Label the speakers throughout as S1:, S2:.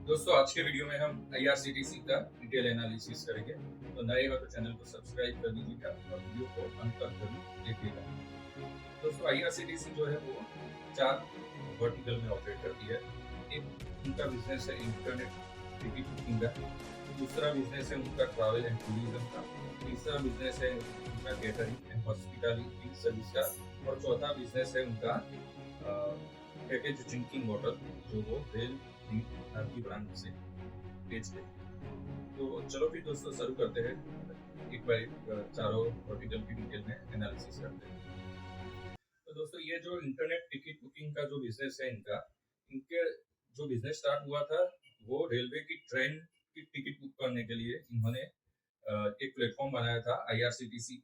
S1: दोस्तों आज के वीडियो में हम IRCTC का डिटेल एनालिसिस करेंगे। तो नए हो तो चैनल को सब्सक्राइब कर दीजिएगा और वीडियो को अंत तक जरूर देखिएगा। दोस्तों IRCTC जो है वो 4 वर्टिकल में ऑपरेट करती है। एक उनका बिजनेस है इंटरनेट टिकट बुकिंग का, दूसरा बिजनेस है उनका ट्रैवल एंड टूरिज्म का, तीसरा बिजनेस है उनका केटरिंग एंड हॉस्पिटैलिटी सर्विस का और चौथा बिजनेस है उनका पैकेज ड्रिंकिंग वाटर जो वो रेल की ब्रांड से बेचते हैं। तो चलो फिर दोस्तों शुरू करते हैं, एक बार चारों वर्टिकल की डिटेल में एनालिसिस करते हैं। तो दोस्तों ये जो इंटरनेट टिकट बुकिंग का जो बिजनेस है इनके जो बिजनेस स्टार्ट हुआ था वो रेलवे की ट्रेन की टिकट बुक करने के लिए इन्होंने एक प्लेटफॉर्म बनाया था, IRCTC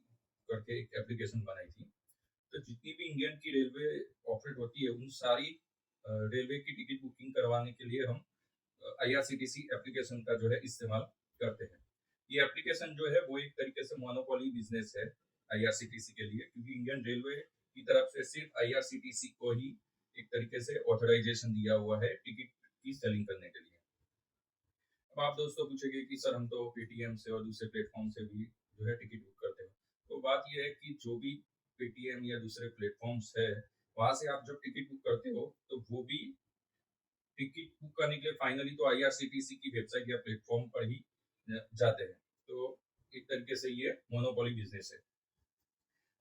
S1: करके एक एप्लीकेशन बनाई थी। तो जितनी भी इंडियन की रेलवे ऑपरेट होती है उन सारी रेलवे की टिकट बुकिंग करवाने के लिए हम IRCTC एप्लीकेशन का जो है इस्तेमाल करते हैं। ये एप्लीकेशन जो है वो एक तरीके से मोनोपोली बिजनेस है IRCTC के लिए, क्योंकि इंडियन रेलवे की तरफ से सिर्फ IRCTC को ही एक तरीके से ऑथराइजेशन दिया हुआ है टिकट की सेलिंग करने के लिए। अब आप दोस्तों पूछेंगे कि सर हम तो पेटीएम से और दूसरे प्लेटफॉर्म से भी जो है टिकट बुक करते हैं। तो बात यह है कि जो भी पेटीएम या दूसरे प्लेटफॉर्म्स है वहां से आप जब टिकट बुक करते हो तो वो भी टिकट बुक करने के लिए फाइनली तो IRCTC की वेबसाइट या प्लेटफॉर्म पर ही जाते हैं। तो एक तरीके से ये मोनोपोली बिजनेस है।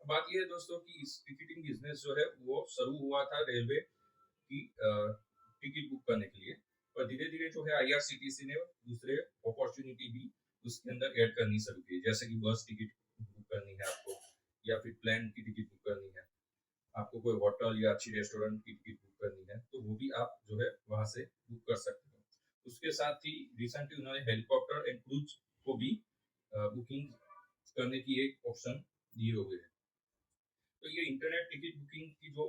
S1: बात ये है दोस्तों कि इस टिकटिंग बिजनेस जो है वो शुरू हुआ था रेलवे की टिकट बुक करने के लिए, और धीरे धीरे जो है IRCTC ने दूसरे अपॉर्चुनिटी भी उसके अंदर ऐड करनी शुरू की, जैसे कि बस टिकट बुक करनी है आपको, या फिर प्लेन की टिकट बुक करनी है आपको, कोई होटल या अच्छी रेस्टोरेंट की टिकट बुक करनी है तो वो भी आप जो है वहां से बुक कर सकते हो। उसके साथ ही रिसेंटली उन्होंने हेलीकॉप्टर एंड क्रूज को भी बुकिंग करने की एक ऑप्शन दिए हुए है। तो ये इंटरनेट टिकट बुकिंग की जो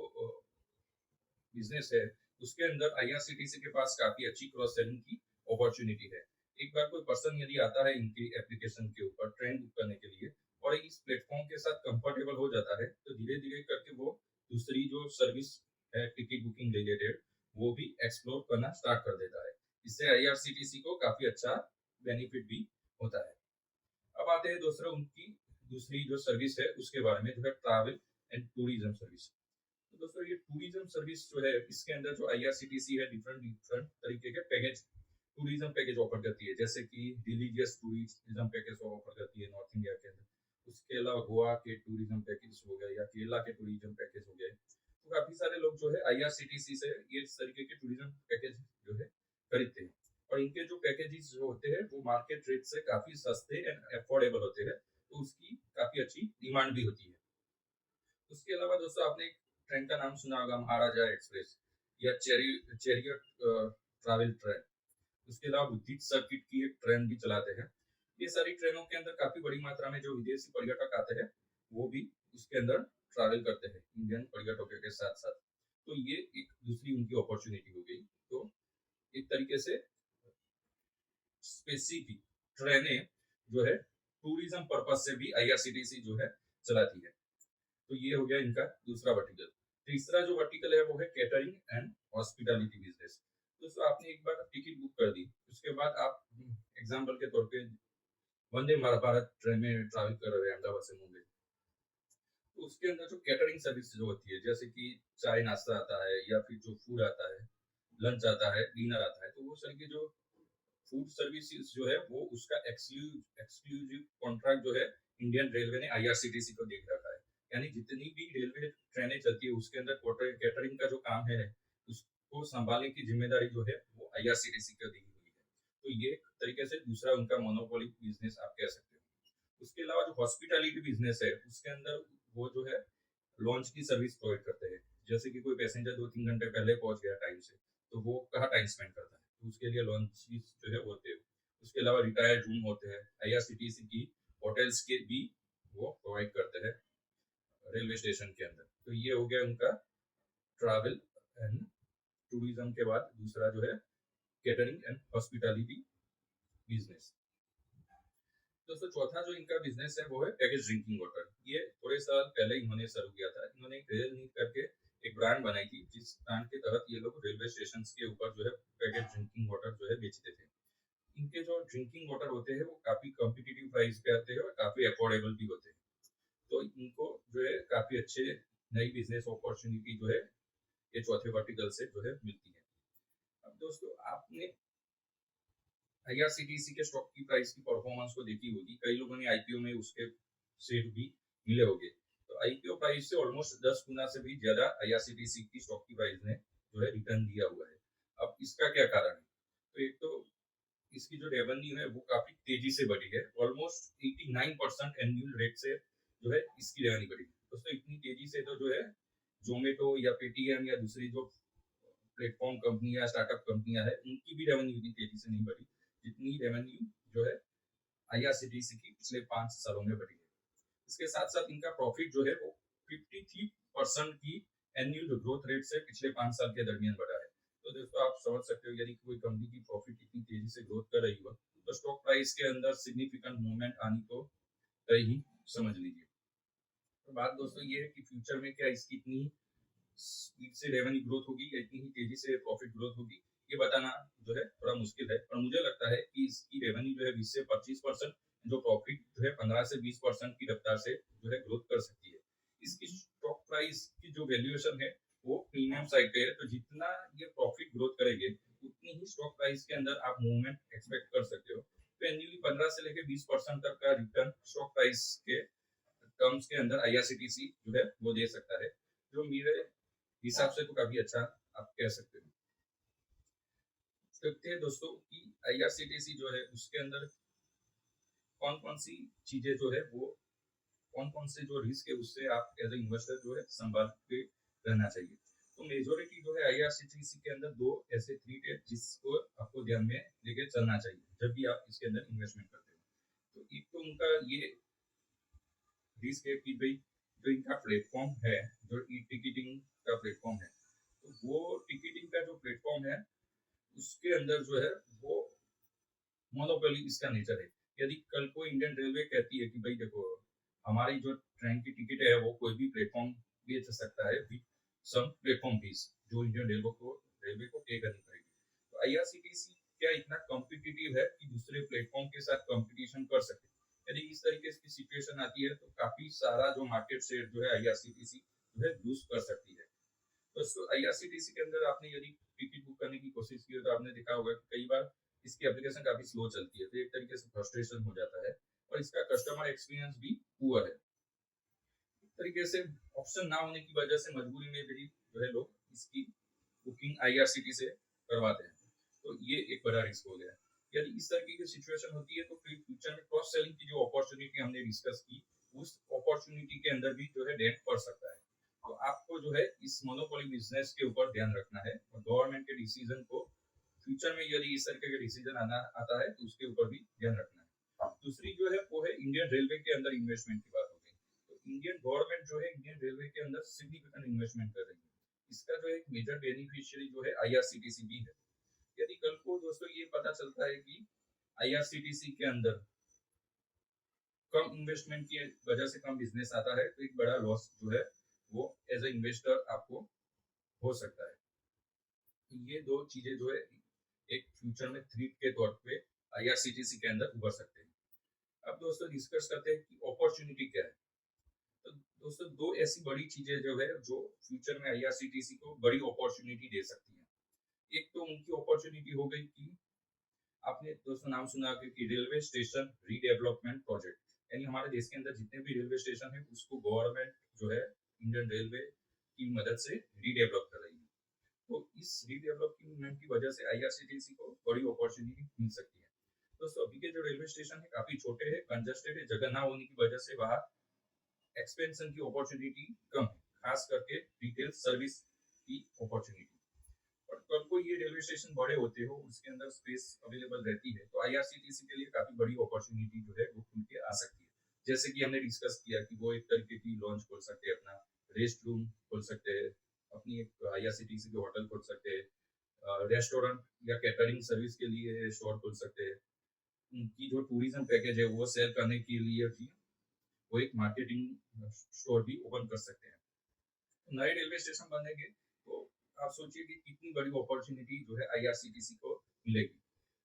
S1: बिजनेस है उसके अंदर IRCTC के पास काफी अच्छी क्रॉस सेलिंग की अपॉर्चुनिटी है। एक बार कोई पर्सन यदि आता है इनकी एप्लीकेशन के ऊपर ट्रेन बुक करने के लिए और इस प्लेटफॉर्म के साथ कंफर्टेबल हो जाता है तो धीरे धीरे करके वो दूसरी जो सर्विस है टिकट बुकिंग रिलेटेड वो भी एक्सप्लोर करना स्टार्ट कर देता है। इससे IRCTC को काफी अच्छा बेनिफिट भी होता है। अब आते हैं दूसरा उनकी दूसरी जो सर्विस है उसके बारे में, जो है ट्रैवल एंड टूरिज्म सर्विस। तो दोस्तों ये टूरिज्म सर्विस जो है इसके अंदर जो IRCTC है डिफरेंट डिफरेंट तरीके के पैकेज टूरिज्म पैकेज ऑफर करती है, जैसे कि रिलीजियस टूरिज्म पैकेज ऑफर करती है नॉर्थ इंडिया के अंदर। उसके अलावा गोवा के टूरिज्म पैकेज हो गए या केरला के टूरिज्म पैकेज हो गए। तो काफी सारे लोग जो है IRCTC से ये इस तरीके के टूरिज्म पैकेज जो है खरीदते हैं, और इनके जो पैकेजेस जो होते हैं वो मार्केट रेट से काफी सस्ते एंड अफोर्डेबल होते हैं, तो उसकी काफी अच्छी डिमांड भी होती है। उसके अलावा दोस्तों आपने एक ट्रेन का नाम सुना होगा, महाराजा एक्सप्रेस या चेरियट ट्रैवल ट्रेन। उसके अलावा बुद्धिस्ट सर्किट की एक ट्रेन भी चलाते हैं। ये सारी ट्रेनों के अंदर काफी बड़ी मात्रा में जो विदेशी पर्यटक आते हैं वो भी उसके अंदर ट्रैवल करते हैं इंडियन पर्यटकों के साथ साथ। तो ये एक दूसरी उनकी अपॉर्चुनिटी हो गई। तो एक तरीके से स्पेसिफिक ट्रेनें जो है टूरिज्म पर्पज से भी IRCTC जो है चलाती है। तो ये हो गया इनका दूसरा वर्टिकल। तीसरा जो वर्टिकल है वो है केटरिंग एंड हॉस्पिटैलिटी बिजनेस। दोस्तों आपने एक बार टिकट बुक कर दी, उसके बाद आप एग्जांपल के तौर पे वंदे भारत ट्रेन में ट्रैवल कर रहे हैं अहमदाबाद से मुंबई, तो उसके अंदर जो केटरिंग सर्विस जो होती है, जैसे कि चाय नाश्ता आता है या फिर जो फूड आता है, लंच आता है, डिनर आता है, तो वो सर की जो फूड सर्विसेज जो है वो उसका एक्सक्लूसिव कॉन्ट्रैक्ट जो है इंडियन रेलवे ने IRCTC को देख रखा है। यानी जितनी भी रेलवे ट्रेनें चलती है उसके अंदर कैटरिंग का जो काम है उसको संभालने की जिम्मेदारी जो है वो IRCTC को दी हुई है। तो ये एक तरीके से दूसरा उनका मोनोपोली बिजनेस आप कह सकते हो। उसके अलावा जो हॉस्पिटैलिटी बिजनेस है उसके अंदर वो जो है लॉन्च की सर्विस प्रोवाइड करते हैं। जैसे कि कोई पैसेंजर 2-3 घंटे पहले पहुंच गया टाइम से, तो वो कहाँ टाइम स्पेंड करता है, तो उसके लिए लॉन्च जो है वो होते हैं। उसके अलावा रिटायर्ड रूम होते हैं, IRCTC की होटल्स के भी वो प्रोवाइड करते हैं रेलवे स्टेशन के अंदर। तो ये हो गया उनका ट्रैवल एंड टूरिज्म के बाद दूसरा जो है केटरिंग एंड हॉस्पिटैलिटी बिजनेस। दोस्तों चौथा जो इनका बिजनेस है वो है पैकेज ड्रिंकिंग वाटर। ये थोड़े साल पहले इन्होंने शुरू किया था। इन्होंने एक रेल नीड करके एक ब्रांड बनाई थी, जिस ब्रांड के तहत ये लोग रेलवे स्टेशन के ऊपर जो है पैकेट ड्रिंकिंग वाटर जो है बेचते थे। इनके जो ड्रिंकिंग वाटर होते हैं वो काफी कॉम्पिटिटिव प्राइस पे आते हैं और काफी अफोर्डेबल भी होते हैं। तो इनको जो है काफी अच्छे नई बिजनेस अपॉर्चुनिटी जो है ये चौथे वर्टिकल से जो है मिलती है। अब दोस्तों आपने आईआरसीटीसी के स्टॉक की प्राइस की परफॉर्मेंस को देखी होगी, कई लोगों ने आईपीओ में उसके शेयर भी मिले होंगे। तो आईपीओ प्राइस से ऑलमोस्ट 10 गुना से भी ज्यादा आईआरसीटीसी की स्टॉक की प्राइस ने जो है रिटर्न दिया हुआ है। अब इसका क्या कारण है? तो एक तो इसकी जो रेवेन्यू है वो काफी तेजी से बढ़ी है, ऑलमोस्ट 89% एनुअल रेट से जो है इसकी रेवेन्यू बढ़ी है। दोस्तों इतनी तेजी से तो जो है जोमेटो या पेटीएम या दूसरी जो प्लेटफॉर्म कंपनी या स्टार्टअप कंपनियां है उनकी भी रेवेन्यू इतनी तेजी से नहीं बढ़ी जितनी रेवेन्यू जो है आईआरसीटीसी की पिछले 5 सालों में बढ़ी है। इसके साथ साथ इनका प्रॉफिट जो है वो 53% की एनुअल ग्रोथ रेट से पिछले 5 साल के दरमियान बढ़ा है। तो दोस्तों आप समझ सकते हो यदि कोई कंपनी की प्रॉफिट इतनी तेजी से ग्रोथ कर रही हो तो स्टॉक प्राइस के अंदर सिग्निफिकेंट मूवमेंट आनी तो तय ही समझ लीजिए। तो बात दोस्तों ये है कि फ्यूचर में क्या इसकी इतनी स्पीड से रेवेन्यू ग्रोथ होगी या इतनी ही तेजी से प्रॉफिट ग्रोथ होगी, ये बताना जो है थोड़ा मुश्किल है। पर मुझे लगता है कि इसकी रेवेन्यू जो है 20 से 25%, जो प्रॉफिट जो है 15 से 20% की रफ्तार से जो है ग्रोथ कर सकती है। इसकी स्टॉक प्राइस की जो वैल्यूएशन है वो प्रीमियम साइड पे है, तो जितना ये प्रॉफिट ग्रोथ करेंगे उतनी ही स्टॉक प्राइस के अंदर आप मूवमेंट एक्सपेक्ट कर सकते हो। तो एनुअली 15 से लेकर 20% तक का रिटर्न स्टॉक प्राइस के टर्म्स के अंदर आईआरसीटीसी जो है वो दे सकता है, जो मेरे हिसाब से तो काफी अच्छा आप कह सकते हो। देखते हैं दोस्तों कि आईआरसीटीसी जो है उसके अंदर कौन कौन सी चीजें जो है वो कौन कौन से जो रिस्क है उससे आप एज ए इन्वेस्टर जो है संभाल के रहना चाहिए। तो मेजोरिटी जो है आईआरसीटीसी के अंदर दो ऐसे थ्रेट है जिसको आपको ध्यान में लेके चलना चाहिए जब भी आप इसके अंदर इन्वेस्टमेंट करते हो। तो एक तो उनका ये रिस्क है कि भाई जो इनका प्लेटफॉर्म है, जो ई टिकटिंग का प्लेटफॉर्म है, तो वो टिकटिंग का जो प्लेटफॉर्म है उसके अंदर जो है वो मोनोपोली इसका नेचर है। यदि कल को इंडियन रेलवे कहती है कि भाई देखो हमारी जो ट्रेन की टिकट है वो कोई भी प्लेटफॉर्म बेच सकता है विद सम प्लेटफॉर्म फीस जो इंडियन रेलवे को पे करनी पड़ेगी, तो आईआरसीटीसी क्या इतना कॉम्पिटिटिव है कि दूसरे प्लेटफॉर्म के साथ कंपटीशन कर सके? यदि इस तरीके की सिचुएशन आती है तो काफी सारा जो मार्केट शेयर जो है आईआरसीटीसी जो है लूज कर सकती है। दोस्तों आईआरसीटीसी के अंदर आपने यदि टिकट बुक करने की कोशिश की तो आपने देखा होगा कि कई बार इसकी एप्लीकेशन काफी स्लो चलती है, तो एक तरीके से फ्रस्ट्रेशन हो जाता है और इसका कस्टमर एक्सपीरियंस भी पुअर है। एक तरीके से ऑप्शन ना होने की वजह से मजबूरी में भी जो है लोग इसकी बुकिंग आईआरसीटी से करवाते हैं, तो ये एक बड़ा रिस्क हो गया है। यदि इस तरीके की सिचुएशन होती है तो फिर फ्यूचर में क्रॉस सेलिंग की जो अपॉर्चुनिटी हमने डिस्कस की उस अपॉर्चुनिटी के अंदर भी जो है डेंट पड़ सकता है। तो आपको जो है इस मोनोपोली बिजनेस के ऊपर ध्यान रखना है और गवर्नमेंट के डिसीजन को फ्यूचर में यदि इस तरीके का डिसीजन आता है तो उसके ऊपर भी ध्यान रखना है। दूसरी जो है वो है इंडियन रेलवे के अंदर इन्वेस्टमेंट की बात हो गई, तो इंडियन गवर्नमेंट जो है इंडियन रेलवे के अंदर सिग्निफिकेंट इन्वेस्टमेंट कर रही है। इसका जो एक मेजर बेनिफिशियरी जो है आईआरसीटीसी भी है। यदि कल को दोस्तों ये पता चलता है कि आईआरसीटीसी के अंदर कम इन्वेस्टमेंट की वजह से कम बिजनेस आता है तो एक बड़ा लॉस जो है वो एज ए इन्वेस्टर आपको हो सकता है। तो ये दो चीजें जो है एक फ्यूचर में थ्रेट के तौर पे आईआरसीटीसी के अंदर उभर सकते हैं। अब दोस्तों डिस्कस करते हैं कि अपॉर्चुनिटी क्या है। तो दोस्तों दो ऐसी बड़ी चीजें जो है जो फ्यूचर में आईआरसीटीसी को बड़ी अपॉर्चुनिटी दे सकती है। एक तो उनकी अपॉर्चुनिटी हो गई कि आपने दोस्तों नाम सुना कि रेलवे स्टेशन रीडेवलपमेंट प्रोजेक्ट, यानी हमारे देश के अंदर जितने भी रेलवे स्टेशन है उसको गवर्नमेंट जो है इंडियन रेलवे की मदद से रीडेवलप कर रही है। तो इस रीडेवलपमेंट की वजह से आईआरसीटीसी को बड़ी अपॉर्चुनिटी मिल सकती है। दोस्तों अभी के जो रेलवे स्टेशन है काफी छोटे हैं, कंजस्टेड है, जगह ना होने की वजह से वहाँ एक्सपेंशन की अपॉर्चुनिटी कम है, खास करके रिटेल सर्विस की अपॉर्चुनिटी। और कल को ये रेलवे स्टेशन बड़े होते हो उसके अंदर स्पेस अवेलेबल रहती है तो आईआरसीटीसी के लिए काफी बड़ी अपॉर्चुनिटी जो है वो खुल के आ सकती है। जैसे कि हमने डिस्कस किया कि वो एक तरीके की लॉन्च खोल सकते हैं, अपना रेस्ट रूम खोल सकते हैं, अपनी एक आईआरसीटीसी के होटल खोल सकते हैं, रेस्टोरेंट या कैटरिंग सर्विस के लिए स्टोर खोल सकते हैं, उनकी जो टूरिज्म पैकेज है वो सेल करने के लिए भी वो एक मार्केटिंग स्टोर भी ओपन कर सकते हैं। नए रेलवे स्टेशन बनेंगे तो आप सोचिए कि कितनी बड़ी अपॉर्चुनिटी जो है आईआरसीटीसी को मिलेगी।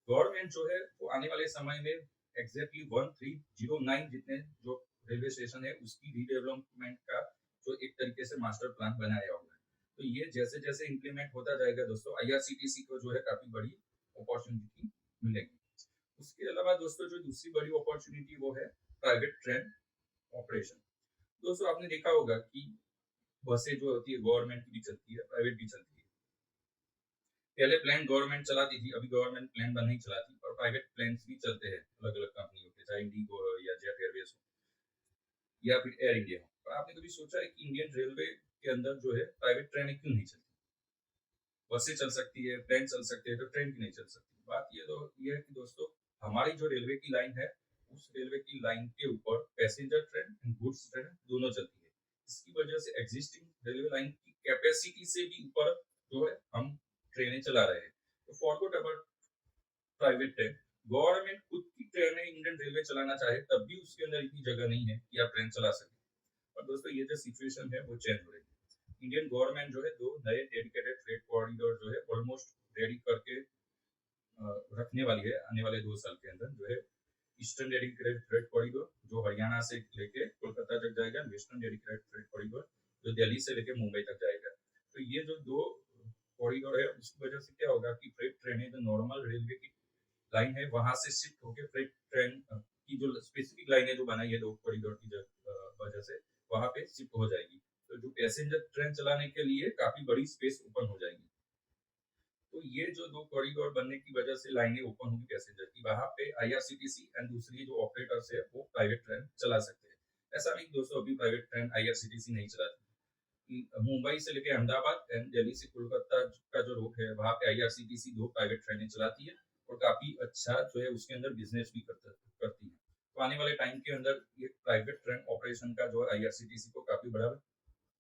S1: गवर्नमेंट जो है वो आने वाले समय में एग्जैक्टली 1309 जितने जो रेलवे स्टेशन है उसकी रीडेवलपमेंट का जो एक तरीके से मास्टर प्लान बनाया होगा। तो ये जैसे जैसे इम्प्लीमेंट होता जाएगा दोस्तों, आईआरसीटीसी को जो है काफी बड़ी अपॉर्चुनिटी मिलेगी। उसके अलावा दोस्तों जो दूसरी बड़ी अपॉर्चुनिटी वो है प्राइवेट ट्रेन ऑपरेशन। दोस्तों आपने देखा होगा कि बसें जो होती है गवर्नमेंट की भी चलती है, प्राइवेट भी चलती है। पहले प्लेन गवर्नमेंट चलाती थी, अभी गवर्नमेंट प्लेन नहीं चलाती और प्राइवेट प्लेन्स भी चलते हैं अलग अलग कंपनियों के, चाहे इंडिगो हो या जेट एयरवेज हो या फिर एयर इंडिया हो। पर आपने कभी सोचा है कि इंडियन रेलवे के अंदर जो है प्राइवेट ट्रेनें क्यों नहीं चलती? बसें चल सकती है, प्लेन चल सकते हैं, तो ट्रेन क्यों नहीं चल सकती? बात ये है कि दोस्तों हमारी जो रेलवे की लाइन है उस रेलवे की लाइन के ऊपर passenger train and goods train दोनों चलती है। इसकी वजह से एग्जिस्टिंग रेलवे लाइन की कैपेसिटी से भी ऊपर जो है हम ट्रेनें चला रहे हैं। तो forgot about private train, government खुद की ट्रेनें इंडियन रेलवे चलाना चाहे तब भी उसके अंदर इतनी जगह नहीं है कि आप ट्रेन चला सकें। और दोस्तों ये जो सिचुएशन है वो चेंज हो रही है। इंडियन गवर्नमेंट जो है 2 नए डेडिकेटेड फ्रेट कॉरिडोर जो है ऑलमोस्ट रेडी करके रखने वाली है आने वाले 2 साल के अंदर। जो है ईस्टर्न डेडिकेटेड फ्रेट कॉरिडोर जो हरियाणा से लेके कोलकाता तक जाएगा, वेस्टर्न डेडिकेटेड फ्रेट कॉरिडोर जो दिल्ली से लेके मुंबई तक जाएगा। तो ये जो 2 कॉरिडोर है उसकी वजह से क्या होगा कि फ्रेट ट्रेनें जो नॉर्मल रेलवे की लाइन है वहां से शिफ्ट होकर फ्रेट ट्रेन की जो स्पेसिफिक लाइन है जो बनाई है 2 कॉरिडोर की वजह से वहां पे शिफ्ट हो जाएगी। तो जो पैसेंजर ट्रेन चलाने के लिए काफी बड़ी स्पेस ओपन हो जाएगी। तो ये जो 2 कॉरिडोर बनने की वजह से लाइनें ओपन होंगी पैसेंजर की, वहां पे आईआरसीटीसी एंड दूसरी जो ऑपरेटर्स है वो प्राइवेट ट्रेन चला सकते हैं। ऐसा नहीं दोस्तों अभी प्राइवेट ट्रेन आईआरसीटीसी नहीं चलाती। मुंबई से लेके अहमदाबाद एंड दिल्ली से कोलकाता का जो रूट है वहां पे आईआरसीटीसी 2 प्राइवेट ट्रेनें चलाती है और काफी अच्छा जो है उसके अंदर बिजनेस भी करती है। तो आने वाले टाइम के अंदर ये प्राइवेट ट्रेन ऑपरेशन का जो आईआरसीटीसी को काफी बड़ा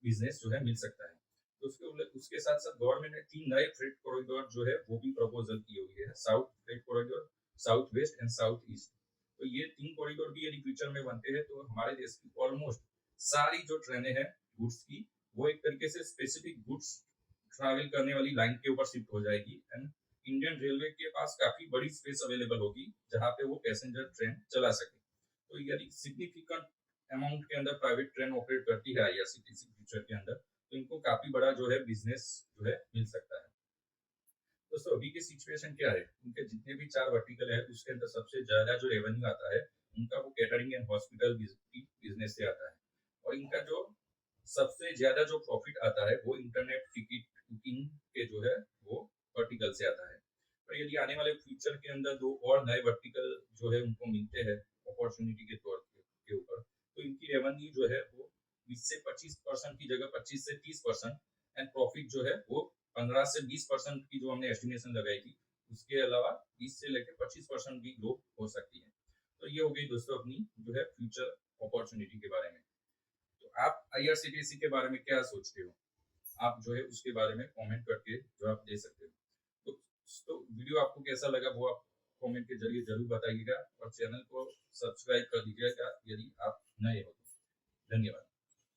S1: बिजनेस जो है मिल सकता है। तो उसके साथ साथ गवर्नमेंट ने 3 नए फ्रेट कॉरिडोर जो है वो भी प्रपोजल किए हुए हैं, south freight corridor, south west and south east. तो ये 3 कॉरिडोर भी यदि फ्यूचर में बनते हैं तो हमारे देश की ऑलमोस्ट सारी जो ट्रेनें हैं गुड्स की वो एक तरीके से स्पेसिफिक गुड्स ट्रैवल करने वाली लाइन के ऊपर शिफ्ट हो जाएगी एंड इंडियन रेलवे के पास काफी बड़ी स्पेस अवेलेबल होगी जहां पे वो पैसेंजर ट्रेन चला सके। तो यदि सिग्निफिकेंट अमाउंट के अंदर प्राइवेट ट्रेन ऑपरेट करती है आईआरसीटीसी फ्यूचर के अंदर तो इनको काफी बड़ा जो है बिजनेस जो है मिल सकता है। दोस्तों अभी की सिचुएशन क्या है, उनके जितने भी 4 वर्टिकल है उसके अंदर सबसे ज्यादा जो रेवेन्यू आता है उनका वो कैटरिंग एंड हॉस्पिटल बिजनेस से आता है और इनका जो सबसे ज्यादा जो प्रॉफिट आता है वो इंटरनेट टिकट बुकिंग के जो है वो वर्टिकल से आता है। पर यदि आने वाले फ्यूचर के अंदर 2 और नए वर्टिकल जो है उनको मिलते हैं अपॉर्चुनिटी के तौर के ऊपर तो इनकी रेवेन्यू जो है वो 20 से 25% की जगह 25 से 30% एंड प्रॉफिट जो है वो 15 से 20% की जो हमने एस्टिमेशन लगाई थी उसके अलावा 20 से लेकर 25% भी ग्रोथ हो सकती है। तो ये हो गई दोस्तों अपनी जो है फ्यूचर अपॉर्चुनिटी के बारे में। तो आप आईआरसीटीसी के बारे में क्या सोचते हो? आप जो है उसके बारे में कमेंट करके जवाब दे सकते हो। तो वीडियो आपको कैसा लगा वो आप कमेंट के जरिए जरूर बताइएगा और चैनल को सब्सक्राइब कर दीजिएगा यदि आप नए हो तो। धन्यवाद।